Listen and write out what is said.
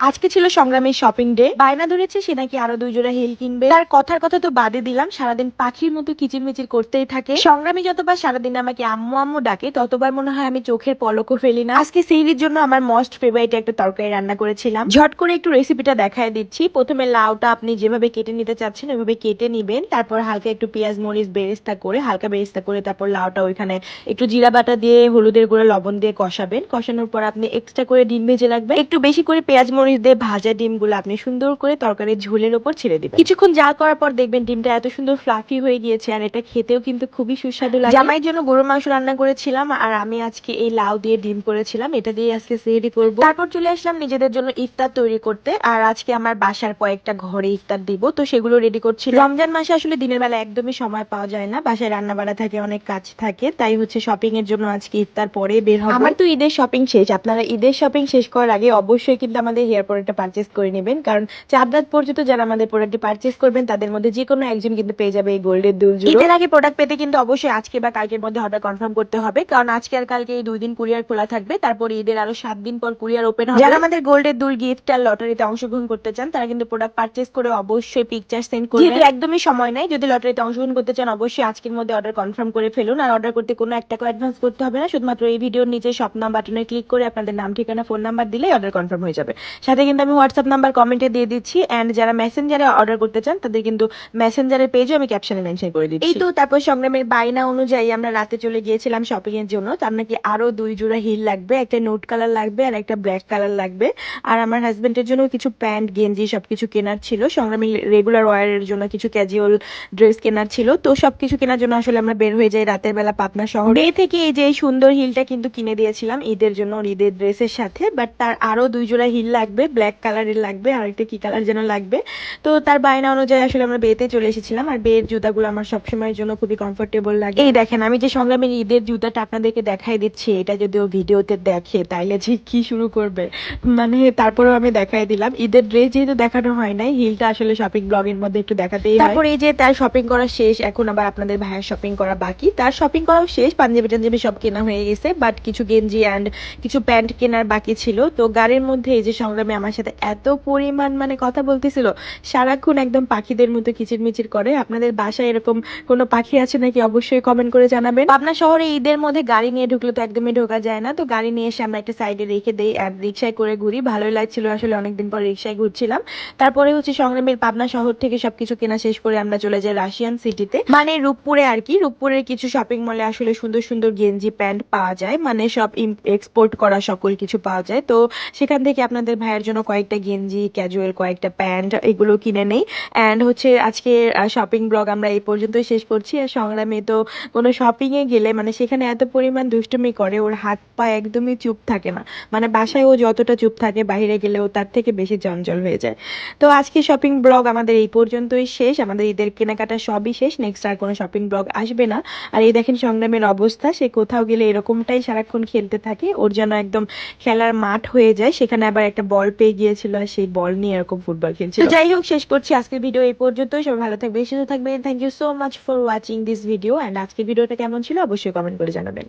আজকে ছিল সংগ্রামের শপিং ডে। বায়না ধরেছে সে নাকি আরো 2 জোড়া হিল কিনবে। তার কথার কথা তো বাদে দিলাম, সারাদিন পাখির মতো কিচিরমিচির করতেই থাকে। সংগ্রামী যতবার সারাদিন আমাকে আম্মু আম্মু ডাকে ততবার মনে হয় আমি চোখের পলকও ফেলি না। আজকে সেহরির জন্য আমার মোস্ট ফেভারিট একটা তরকারি রান্না করেছিলাম। ঝট করে একটু রেসিপিটা দেখায় দিচ্ছি। প্রথমে লাউটা আপনি যেভাবে কেটে নিতে চাচ্ছেন ওইভাবে কেটে নিবেন। তারপর হালকা একটু পেঁয়াজ মরিচ বেরেস্তা করে হালকা বেরেস্তা করে তারপর লাউটা ওইখানে একটু জিরা বাটা দিয়ে হলুদের গুঁড়ো লবণ দিয়ে কষাবেন। কষানোর পর আপনি এক্সট্রা করে ডিম ভেজে রাখবেন। একটু বেশি করে পেঁয়াজ মরিচ দিয়ে ভাজা ডিমগুলো আপনি সুন্দর করে তরকারির ঝোলের উপর ছেড়ে দিবেন। কিছুক্ষণ জাল করার পর দেখবেন ডিমটা এত সুন্দর ফ্লাফি হয়ে গিয়েছে, আর এটা খেতেও কিন্তু খুবই সুস্বাদু লাগে। জামাইয়ের জন্য গরুর মাংস রান্না করেছিলাম আর আমি আজকে এই লাউ দিয়ে ডিম করেছিলাম, এটা দিয়ে আজকে সেহরি করব। তারপর চলে আসলাম নিজেদের জন্য ইফতার তৈরি করতে। আর আজকে আমার বাসার কয়েকটা ঘরে ইফতার দিব, তো সেগুলো রেডি করছি। রমজান মাসে আসলে দিনের বেলা একদমই সময় পাওয়া যায় না, বাসায় রান্না বাড়া থাকে, অনেক কাজ থাকে, তাই হচ্ছে শপিং এর জন্য আজকে ইফতার পরে বের হব। আমার তো ঈদের শপিং শেষ। আপনারা ঈদের শপিং শেষ করার আগে অবশ্যই কিন্তু আমাদের হেয়ার প্রোডাক্টটা পারচেজ করে নেবেন, কারণ চাঁদ রাত পর্যন্ত যারা আমাদের প্রোডাক্টটি পারচেজ করবেন তাদের মধ্যে যে কোনো একজন কিন্তু পেয়ে যাবে এই গোল্ডের দুল জুড়ো। ঈদের আগে প্রোডাক্ট পেতে কিন্তু অবশ্যই আজকে বা কালকের মধ্যে অর্ডার কনফার্ম করতে হবে, কারণ আজকে আর কালকে এই 2 দিন কুরিয়ার খোলা থাকবে, তারপর ঈদের আরো 7 দিন পর কুরিয়ার ওপেন হবে। যারা আমাদের গোল্ডের দুল গিফট আর লটারিতে অংশগ্রহণ করতে চান তারা কিন্তু প্রোডাক্ট পারচেজ করে অবশ্যই পিকচার সেন্ড করবেন। যেহেতু একদমই সময় নাই, যদি লটারিতে অংশগ্রহণ করতে চান অবশ্যই আজকের মধ্যে অর্ডার কনফার্ম করে ফেলুন। আর অর্ডার করতে কোনো 1 টাকা অ্যাডভান্স করতে হবে না, শুধুমাত্র এই ভিডিওর নিচে শপ নাম বাটনে ক্লিক করে আপনাদের নাম ঠিকানা ফোন নাম্বার দিলেই অর্ডার কনফার্ম হয়ে যাবে। সাথে কিন্তু আমি হোয়াটসঅ্যাপ নাম্বার কমেন্টে দিয়ে দিচ্ছি, এন্ড যারা মেসেঞ্জারে অর্ডার করতে চান তাদের কিন্তু মেসেঞ্জারের পেজও আমি ক্যাপশনে মেনশন করে দিচ্ছি। এই তো তারপর সংগ্রামের বায়না অনুযায়ী আমরা রাতে চলে গিয়েছিলাম শপিং এর জন্য। তার নাকি আরো 2 জোড়া হিল লাগবে, একটা নোট কালার লাগবে আর একটা ব্ল্যাক কালার লাগবে। আর আমার হাজবেন্ডের জন্য কিছু প্যান্ট গেঞ্জি সবকিছু কেনার ছিল। সংগ্রামী রেগুলার ওয়ারের জন্য কিছু ক্যাজুয়াল ড্রেস কেনার ছিল, তো সবকিছু কেনার জন্য আসলে আমরা বের হয়ে যাই রাতের বেলা পাবনা শহরে। বে থেকে এই যে এই সুন্দর হিলটা কিন্তু কিনে দিয়েছিলাম ঈদের জন্য, ঈদের ড্রেসের সাথে। বাট তার আরো 2 জোড়া হিল লাগবে, ব্ল্যাক কালারের লাগবে আর একটা কি কালার যেন লাগবে। তো তার বায়না অনুযায়ী আসলে আমরা বেতে চলে এসেছিলাম। আর বের জুতাগুলো আমার সবসময়ের জন্য খুবই কমফোর্টেবল লাগে। এই দেখেন আমি যে সংগ্রামের ঈদের জুতাটা আপনাদেরকে দেখাই দিচ্ছি, এটা যদি ও ভিডিওতে দেখে তাইলে যে কি শুরু করবে, মানে তারপরেও আমি দেখাই দিলাম। ঈদের ড্রেস যেহেতু দেখানো হয় নাই, হিলটা আসলে শপিং ব্লগের মধ্যে একটু দেখাতেই হয়। তারপর এই যে তার শপিং করা শেষ, এখন আবার আপনাদের ভাইয়ের শপিং করা বাকি। তার শপিং করাও শেষ, পাঞ্জাবি টাঞ্জাবি সব কেনা হয়ে গেছে, বাট কিছু গেঞ্জি অ্যান্ড কিছু প্যান্ট কেনার বাকি ছিল। তো গাড়ির মধ্যে এই যে সংগ্রামে আমার সাথে এত পরিমাণ মানে কথা বলতেছিল, সারাক্ষণ একদম পাখিদের মতো কিচিরমিচির করে। আপনাদের বাসায় এরকম কোনো পাখি আছে নাকি অবশ্যই কমেন্ট করে জানাবেন। পাবনা শহরে ঈদের মধ্যে গাড়ি নিয়ে ঢুকলে তো একদমই ঢোকা যায় না, তো গাড়ি নিয়ে এসে আমরা একটা সাইডে রেখে দেই আর রিক্সায় করে ঘুরি। ভালোই লাগছিল আসলে, অনেকদিন পর রিক্সায় ঘুরছিলাম। তারপরে হচ্ছে সংগ্রামের পাবনা শহর থেকে সবকিছু কেনা শেষ করে আমরা চলে যাই রাশিয়ান সিটিতে, মানে রূপপুরে আর কি। রূপপুরের কিছু শপিং মলে আসলে সুন্দর সুন্দর গেঞ্জি প্যান্ট পাওয়া যায়, মানে সব এক্সপোর্ট করা সকল কিছু পাওয়া যায়। তো সেখান থেকে আপনাদের ভাইয়ের জন্য কয়েকটা গেঞ্জি ক্যাজুয়াল কয়েকটা প্যান্ট এগুলো কিনে নেই। অ্যান্ড হচ্ছে আজকে শপিং ব্লগ আমরা এই পর্যন্তই শেষ করছি। আর সংগ্রামে তো কোনো শপিং এ গেলে মানে সেখানে এত পরিমাণ দুষ্টুমি করে, ওর হাত পা একদমই চুপ থাকে না। মানে বাসায় ও যতটা চুপ থাকে বাইরে গেলেও তার থেকে বেশি চঞ্চল হয়ে যায়। তো আজকে শপিং ব্লগ আমাদের এই পর্যন্তই শেষ, আমাদের ঈদের কেনাকাটা সবই শেষ, নেক্সট আর কোনো শপিং ব্লগ আসবে না। আর এই দেখেন সংগ্রামের অবস্থা, সে কোথাও গেলে এরকমটাই সারাক্ষণ খেলতে থাকে, ওর যেন একদম খেলার মাঠ হয়ে যায়। সেখানে আবার একটা বল পেয়ে গিয়েছিল আর সেই বল নিয়ে এরকম ফুটবল খেলছিল। তো যাই হোক, শেষ করছি আজকের ভিডিও এই পর্যন্তই। সবাই ভালো থাকবে, সুস্থ থাকবেন। Thank you so much for watching this video. And আজকের ভিডিওটা কেমন ছিল অবশ্যই কমেন্ট করে জানাবেন।